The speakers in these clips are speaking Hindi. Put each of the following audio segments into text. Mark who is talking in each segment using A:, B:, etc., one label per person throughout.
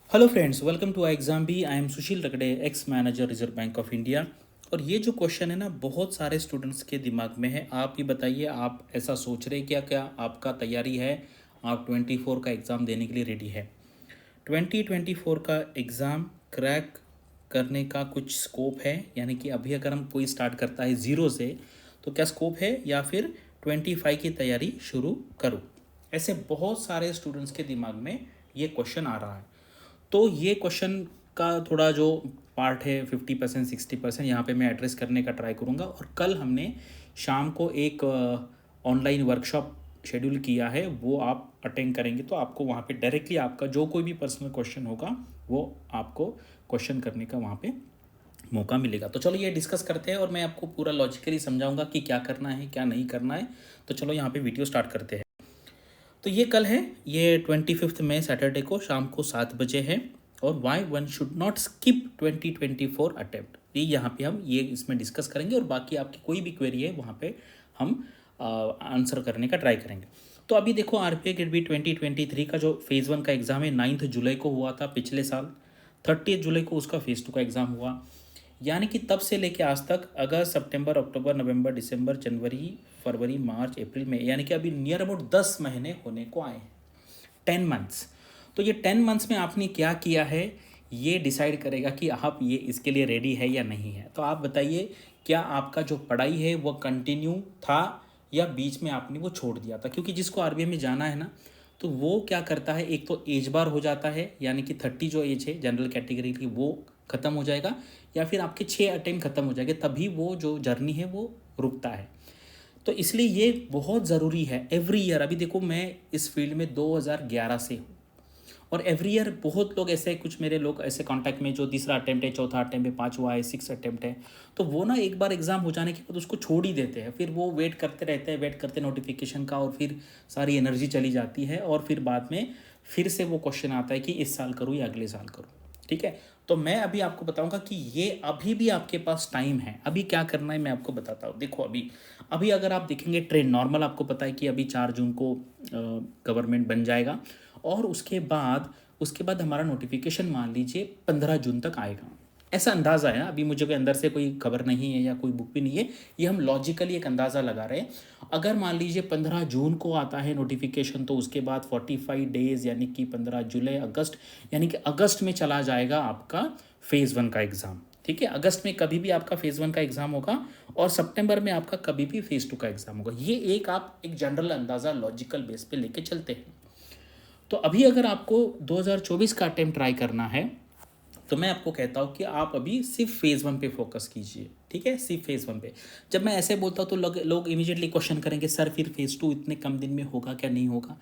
A: Hello friends, welcome to exam B. I am Sushil Ragade, ex manager reserve bank of India. और ये जो क्वेश्चन है ना, बहुत सारे स्टूडेंट्स के दिमाग में है। आप ही बताइए, आप ऐसा सोच रहे क्या? क्या आपका तैयारी है? आप 24 का एग्ज़ाम देने के लिए रेडी है? 2024 का एग्ज़ाम क्रैक करने का कुछ स्कोप है? यानी कि अभी अगर हम कोई स्टार्ट करता है ज़ीरो से, तो क्या स्कोप है, या फिर 25 की तैयारी शुरू करूँ? ऐसे बहुत सारे स्टूडेंट्स के दिमाग में ये क्वेश्चन आ रहा है। तो ये क्वेश्चन का थोड़ा जो पार्ट है 50% 60% यहाँ पे मैं एड्रेस करने का ट्राई करूँगा। और कल हमने शाम को एक ऑनलाइन वर्कशॉप शेड्यूल किया है, वो आप अटेंड करेंगे तो आपको वहाँ पे डायरेक्टली आपका जो कोई भी पर्सनल क्वेश्चन होगा वो आपको क्वेश्चन करने का वहाँ पे मौका मिलेगा। तो चलो ये डिस्कस करते हैं और मैं आपको पूरा लॉजिकली समझाऊंगा कि क्या करना है क्या नहीं करना है। तो चलो यहाँ पे वीडियो स्टार्ट करते हैं। तो ये कल है, ये 25 मई सैटरडे को शाम को 7 बजे है। और why one should not skip 2024 attempt, ये यहाँ पे हम ये इसमें डिस्कस करेंगे। और बाकी आपकी कोई भी क्वेरी है वहाँ पे हम आंसर करने का ट्राई करेंगे। तो अभी देखो, RBI ग्रेड बी 2023 का जो फेज़ 1 का एग्ज़ाम है 9 जुलाई को हुआ था पिछले साल। 30 जुलाई को उसका फेज़ 2 का एग्ज़ाम हुआ। यानी कि तब से लेके आज तक अगस्त सितंबर अक्टूबर नवंबर दिसंबर जनवरी फरवरी मार्च अप्रैल में, यानी कि अभी नियर अबाउट 10 महीने होने को आए हैं। 10 मंथ्स। तो ये 10 मंथ्स में आपने क्या किया है, ये डिसाइड करेगा कि आप ये इसके लिए रेडी है या नहीं है। तो आप बताइए, क्या आपका जो पढ़ाई है वो कंटिन्यू था या बीच में आपने वो छोड़ दिया था? क्योंकि जिसको RBI में जाना है ना, तो वो क्या करता है, एक तो एज बार हो जाता है, यानी कि 30 जो एज है जनरल कैटेगरी की वो ख़त्म हो जाएगा, या फिर आपके 6 अटेम्प्ट ख़त्म हो जाएंगे, तभी वो जो जर्नी है वो रुकता है। तो इसलिए ये बहुत ज़रूरी है एवरी ईयर। अभी देखो, मैं इस फील्ड में 2011 से हूँ, और एवरी ईयर बहुत लोग ऐसे, कुछ मेरे लोग ऐसे कांटेक्ट में जो तीसरा अटेम्प्ट है, चौथा अटेम्प्ट है, पांचवा है, 6 अटेम्प्ट है, तो वो ना एक बार एग्ज़ाम हो जाने के बाद उसको छोड़ ही देते हैं। फिर वो वेट करते रहते हैं, वेट करते नोटिफिकेशन का, और फिर सारी एनर्जी चली जाती है, और फिर बाद में फिर से वो क्वेश्चन आता है कि इस साल करूँ या अगले साल करूँ। ठीक है। तो मैं अभी आपको बताऊंगा कि ये अभी भी आपके पास टाइम है। अभी क्या करना है मैं आपको बताता हूँ। देखो, अभी अभी अगर आप देखेंगे ट्रेंड नॉर्मल, आपको पता है कि अभी 4 जून को गवर्नमेंट बन जाएगा, और उसके बाद हमारा नोटिफिकेशन मान लीजिए 15 जून तक आएगा। ऐसा अंदाज़ा है, अभी मुझे कोई अंदर से कोई खबर नहीं है या कोई बुक भी नहीं है, ये हम लॉजिकली एक अंदाज़ा लगा रहे हैं। अगर मान लीजिए 15 जून को आता है नोटिफिकेशन, तो उसके बाद 45 डेज़, यानी कि 15 जुलाई अगस्त, यानी कि अगस्त में चला जाएगा आपका फेज़ 1 का एग्ज़ाम। ठीक है, अगस्त में कभी भी आपका फेज़ 1 का एग्ज़ाम होगा, और सितंबर में आपका कभी भी फेज़ 2 का एग्ज़ाम होगा। ये एक आप एक जनरल अंदाज़ा लॉजिकल बेस पे लेके चलते हैं। तो अभी अगर आपको 2024 का अटेम्प्ट ट्राई करना है, तो मैं आपको कहता हूँ कि आप अभी सिर्फ फेज़ 1 पे फोकस कीजिए। ठीक है, सिर्फ फेज़ 1 पे। जब मैं ऐसे बोलता हूँ तो लोग इमीडिएटली क्वेश्चन करेंगे, सर फिर फेज़ 2 इतने कम दिन में होगा क्या, नहीं होगा?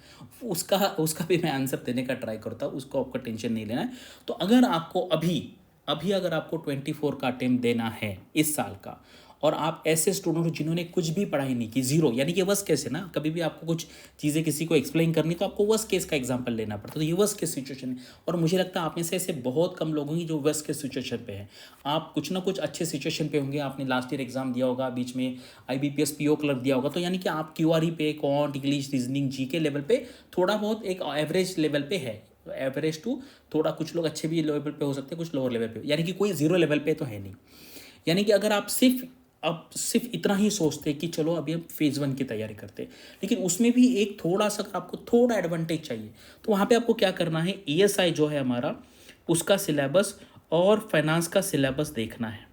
A: उसका उसका भी मैं आंसर देने का ट्राई करता हूँ, उसको आपको टेंशन नहीं लेना है। तो अगर आपको अभी अभी अगर आपको 24 का अटेम्प्ट देना है इस साल का, और आप ऐसे स्टूडेंट हो जिन्होंने कुछ भी पढ़ाई नहीं की, जीरो, यानी कि वर्स्ट केस है ना, कभी भी आपको कुछ चीज़ें किसी को एक्सप्लेन करनी तो आपको वर्स्ट केस का एग्जांपल लेना पड़ता है। तो ये वर्स्ट केस सिचुएशन है, और मुझे लगता है आप में से ऐसे बहुत कम लोग होंगे जो वर्स्ट केस सिचुएशन पे है। आप कुछ ना कुछ अच्छे सिचुएशन पे होंगे। आपने लास्ट ईयर एग्जाम दिया होगा, बीच में IBPS PO क्लर्क दिया होगा, तो यानी कि आप QRE पे, can't, English, reasoning, GK level पे थोड़ा बहुत एक एवरेज लेवल पे है। एवरेज टू थोड़ा, कुछ लोग अच्छे भी लेवल पे हो सकते हैं, कुछ लोअर लेवल पे, यानी कि कोई जीरो लेवल पे तो है नहीं। यानी कि अगर आप सिर्फ इतना ही सोचते कि चलो अभी हम फेज़ 1 की तैयारी करते, लेकिन उसमें भी एक थोड़ा सा अगर आपको थोड़ा एडवांटेज चाहिए, तो वहाँ पे आपको क्या करना है, ESI जो है हमारा, उसका सिलेबस और फाइनेंस का सिलेबस देखना है।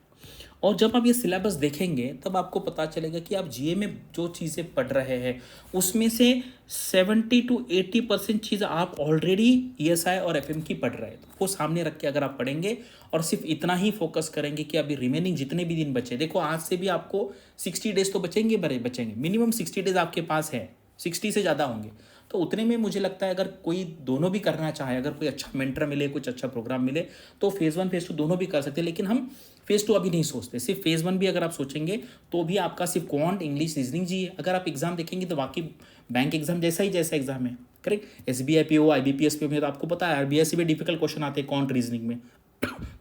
A: और जब आप ये सिलेबस देखेंगे तब आपको पता चलेगा कि आप GA में जो चीज़ें पढ़ रहे हैं उसमें से 70 to 80% चीज़ आप ऑलरेडी ESI और FM की पढ़ रहे हैं। तो वो सामने रख के अगर आप पढ़ेंगे और सिर्फ इतना ही फोकस करेंगे कि अभी रिमेनिंग जितने भी दिन बचे, देखो आज से भी आपको 60 डेज तो बचेंगे, बचेंगे मिनिमम 60 डेज आपके पास है, 60 से ज़्यादा होंगे। तो उतने में मुझे लगता है अगर कोई दोनों भी करना चाहे, अगर कोई अच्छा मेंटर मिले, कुछ अच्छा प्रोग्राम मिले, तो फेज़ 1 फेज़ 2 दोनों भी कर सकते हैं। लेकिन हम फेज़ 2 अभी नहीं सोचते, सिर्फ फेज़ 1 भी अगर आप सोचेंगे तो भी आपका सिर्फ क्वांट, इंग्लिश, रीजनिंग जी है। अगर आप एग्जाम देखेंगे तो बाकी बैंक एग्जाम जैसा एग्जाम है, correct. SBI PO, IBPS PO में तो आपको पता है RBI से भी डिफिकल्ट क्वेश्चन आते हैं क्वांट, रीजनिंग में।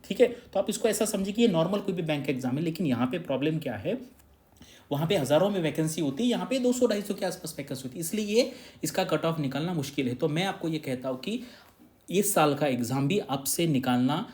A: ठीक है, तो आप इसको ऐसा समझिए कि ये नॉर्मल कोई भी बैंक एग्जाम है। लेकिन यहाँ पे प्रॉब्लम क्या है, वहाँ पे हज़ारों में वैकेंसी होती है, यहाँ पे 200-250 के आसपास वैकेंसी होती है, इसलिए ये इसका कट ऑफ निकलना मुश्किल है। तो मैं आपको ये कहता हूँ कि इस साल का एग्ज़ाम भी अब से निकालना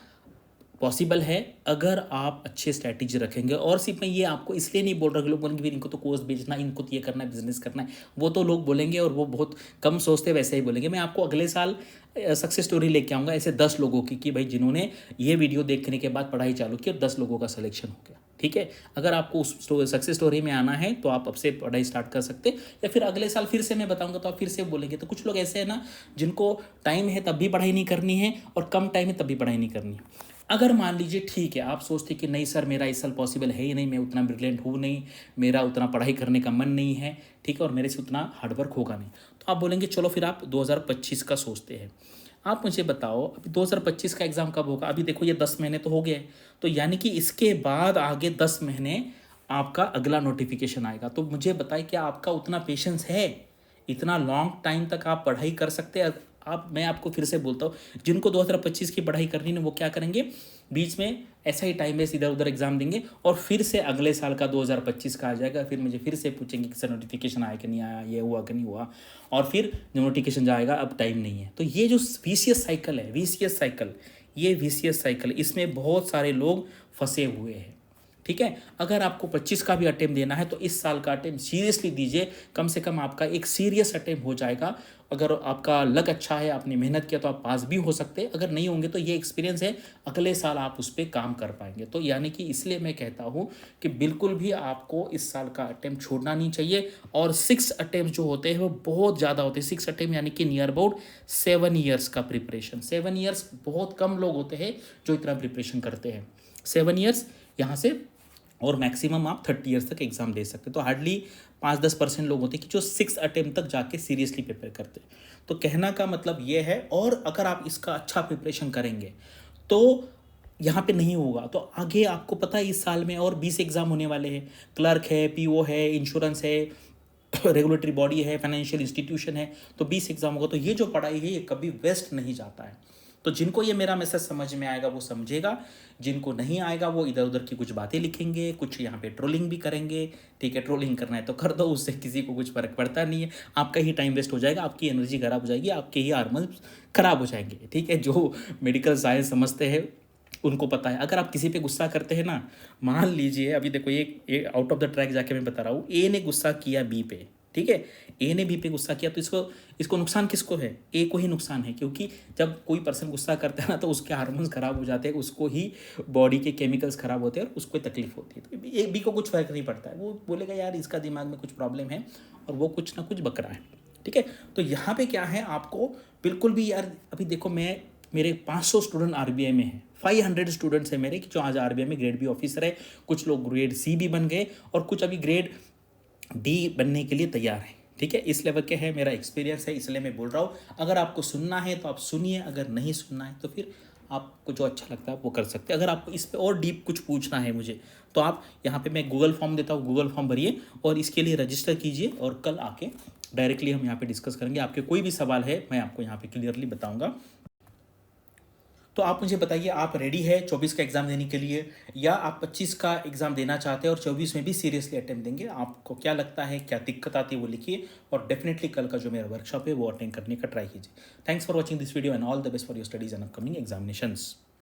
A: पॉसिबल है अगर आप अच्छे स्ट्रैटेजी रखेंगे। और सिर्फ मैं ये आपको इसलिए नहीं बोल रहा कि लोग बोलेंगे फिर इनको तो कोर्स बेचना, इनको तो ये करना है, बिजनेस करना है, वो तो लोग बोलेंगे और वो बहुत कम सोचते वैसे ही बोलेंगे। मैं आपको अगले साल सक्सेस स्टोरी लेके आऊँगा ऐसे 10 लोगों की कि भाई जिन्होंने ये वीडियो देखने के बाद पढ़ाई चालू की और 10 लोगों का सिलेक्शन हो गया। ठीक है, अगर आपको उस सक्सेस स्टोरी में आना है तो आप अब से पढ़ाई स्टार्ट कर सकते, या फिर अगले साल फिर से मैं बताऊंगा तो आप फिर से बोलेंगे। तो कुछ लोग ऐसे हैं ना जिनको टाइम है तब भी पढ़ाई नहीं करनी है और कम टाइम है तब भी पढ़ाई नहीं करनी है। अगर मान लीजिए ठीक है, आप सोचते कि नहीं सर मेरा इस साल पॉसिबल है ही नहीं, मैं उतना ब्रिलियंट हूँ नहीं, मेरा उतना पढ़ाई करने का मन नहीं है, ठीक है, और मेरे से उतना हार्डवर्क होगा नहीं, तो आप बोलेंगे चलो फिर आप 2025 का सोचते हैं। आप मुझे बताओ अभी 2025 का एग्ज़ाम कब होगा? अभी देखो ये 10 महीने तो हो गए, तो यानी कि इसके बाद आगे 10 महीने आपका अगला नोटिफिकेशन आएगा। तो मुझे बताइए क्या आपका उतना पेशेंस है? इतना लॉन्ग टाइम तक आप पढ़ाई कर सकते हैं? आप, मैं आपको फिर से बोलता हूँ, जिनको 2025 की पढ़ाई करनी है वो क्या करेंगे, बीच में ऐसा ही टाइम वेस्ट इधर उधर एग्जाम देंगे और फिर से अगले साल का 2025 का आ जाएगा, फिर मुझे फिर से पूछेंगे कि सर नोटिफिकेशन आया कि नहीं आया, ये हुआ कि नहीं हुआ, और फिर नोटिफिकेशन जाएगा अब टाइम नहीं है। तो ये जो वीसीएस साइकिल है, वीसीएस साइकिल, ये वीसीएस साइकिल, इसमें बहुत सारे लोग फंसे हुए हैं। ठीक है, अगर आपको 25 का भी अटेम्प्ट देना है तो इस साल का अटेम्प्ट सीरियसली दीजिए, कम से कम आपका एक सीरियस अटेम्प्ट हो जाएगा। अगर आपका लक अच्छा है, आपने मेहनत किया, तो आप पास भी हो सकते हैं, अगर नहीं होंगे तो ये एक्सपीरियंस है, अगले साल आप उस पर काम कर पाएंगे। तो यानी कि इसलिए मैं कहता हूँ कि बिल्कुल भी आपको इस साल का अटेम्प्ट छोड़ना नहीं चाहिए। और 6 अटेम्प्ट जो होते हैं वो बहुत ज़्यादा होते हैं, 6 अटेम्प्ट यानी कि नियर अबाउट 7 ईयर्स का प्रिपरेशन। 7 ईयर्स बहुत कम लोग होते हैं जो इतना प्रिपरेशन करते हैं। 7 ईयर्स यहाँ से, और मैक्सिमम आप 30 ईयर्स तक एग्जाम दे सकते हैं। तो हार्डली 5-10% लोग होते हैं कि जो 6 अटेम्प्ट तक जाके सीरियसली प्रिपेयर करते हैं। तो कहना का मतलब ये है, और अगर आप इसका अच्छा प्रिपरेशन करेंगे तो यहाँ पे नहीं होगा तो आगे आपको पता है इस साल में और 20 एग्जाम होने वाले हैं। क्लर्क है, पीओ है, इंश्योरेंस है, रेगुलेटरी बॉडी है, फाइनेंशियल इंस्टीट्यूशन है, तो 20 एग्जाम होगा। तो ये जो पढ़ाई है ये कभी वेस्ट नहीं जाता है। तो जिनको ये मेरा मैसेज समझ में आएगा वो समझेगा, जिनको नहीं आएगा वो इधर उधर की कुछ बातें लिखेंगे, कुछ यहाँ पे ट्रोलिंग भी करेंगे। ठीक है, ट्रोलिंग करना है तो कर दो, उससे किसी को कुछ फर्क पड़ता नहीं है। आपका ही टाइम वेस्ट हो जाएगा, आपकी एनर्जी खराब हो जाएगी, आपके ही हार्मोन्स खराब हो जाएंगे। ठीक है, जो मेडिकल साइंस समझते हैं उनको पता है। अगर आप किसी पे गुस्सा करते हैं ना, मान लीजिए अभी देखो ये आउट ऑफ द ट्रैक जाके मैं बता रहा हूँ, ए ने गुस्सा किया बी पे, ठीक है, ए ने बी पे गुस्सा किया, तो इसको इसको नुकसान किसको है? ए को ही नुकसान है, क्योंकि जब कोई पर्सन गुस्सा करता है ना तो उसके हार्मोन्स खराब हो जाते हैं, उसको ही बॉडी के केमिकल्स खराब होते हैं और उसको तकलीफ होती है। तो ए बी को कुछ फर्क नहीं पड़ता है, वो बोलेगा यार इसका दिमाग में कुछ प्रॉब्लम है और वो कुछ ना कुछ बक रहा है। ठीक है, तो यहाँ पे क्या है, आपको बिल्कुल भी यार, अभी देखो मैं, मेरे 500 स्टूडेंट आरबीआई में हैं, 500 स्टूडेंट्स हैं मेरे कि जो आज आरबीआई में ग्रेड बी ऑफिसर है, कुछ लोग ग्रेड सी भी बन गए और कुछ अभी ग्रेड डी बनने के लिए तैयार हैं। ठीक है, इस लेवल के है, मेरा एक्सपीरियंस है, इसलिए मैं बोल रहा हूँ। अगर आपको सुनना है तो आप सुनिए, अगर नहीं सुनना है तो फिर आपको जो अच्छा लगता है वो कर सकते हैं। अगर आपको इस पर और डीप कुछ पूछना है मुझे तो आप यहाँ पे मैं गूगल फॉर्म देता हूँ, गूगल फॉर्म भरिए और इसके लिए रजिस्टर कीजिए और कल आके डायरेक्टली हम यहाँ पे डिस्कस करेंगे। आपके कोई भी सवाल है मैं आपको यहाँ पे क्लियरली बताऊँगा। तो आप मुझे बताइए, आप रेडी है 24 का एग्ज़ाम देने के लिए, या आप 25 का एग्ज़ाम देना चाहते हैं और 24 में भी सीरियसली अटेम्प्ट देंगे? आपको क्या लगता है, क्या दिक्कत आती है वो लिखिए, और डेफिनेटली कल का जो मेरा वर्कशॉप है वो अटेंड करने का ट्राई कीजिए। Thanks for watching this video and all the best for your studies and upcoming examinations.